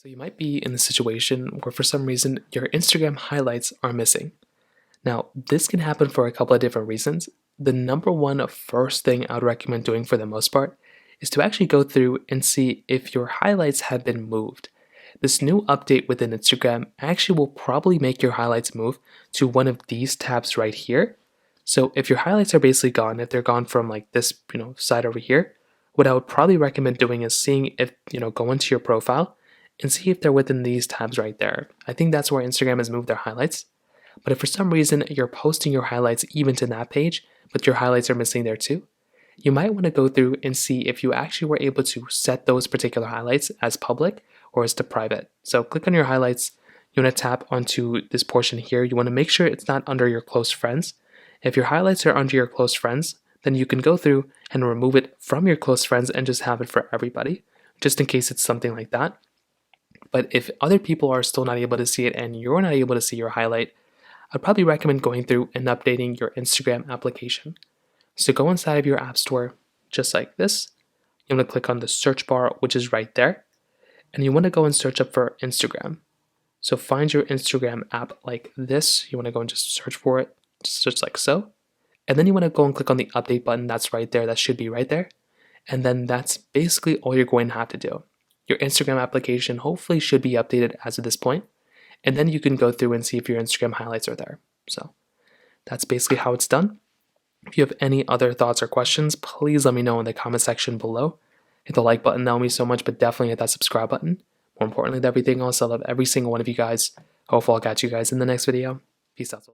So you might be in a situation where for some reason your Instagram highlights are missing. Now, this can happen for a couple of different reasons. The number one first thing I would recommend doing for the most part is to actually go through and see if your highlights have been moved. This new update within Instagram actually will probably make your highlights move to one of these tabs right here. So if your highlights are basically gone, if they're gone from like this, side over here, what I would probably recommend doing is seeing if, go into your profile and see if they're within these tabs right there. I think that's where Instagram has moved their highlights. But if for some reason you're posting your highlights even to that page, but your highlights are missing there too, you might want to go through and see if you actually were able to set those particular highlights as public or as to private. So click on your highlights. You want to tap onto this portion here. You want to make sure it's not under your close friends. If your highlights are under your close friends, then you can go through and remove it from your close friends and just have it for everybody, just in case it's something like that. But if other people are still not able to see it and you're not able to see your highlight, I'd probably recommend going through and updating your Instagram application. So go inside of your app store, just like this. You want to click on the search bar, which is right there. And you want to go and search up for Instagram. So find your Instagram app like this. You want to go and just search for it, just like so. And then you want to go and click on the update button that's right there. That should be right there. And then that's basically all you're going to have to do. Your Instagram application hopefully should be updated as of this point. And then you can go through and see if your Instagram highlights are there. So that's basically how it's done. If you have any other thoughts or questions, please let me know in the comment section below. Hit the like button, that would mean so much, but definitely hit that subscribe button. More importantly than everything else, I love every single one of you guys. Hopefully I'll catch you guys in the next video. Peace out.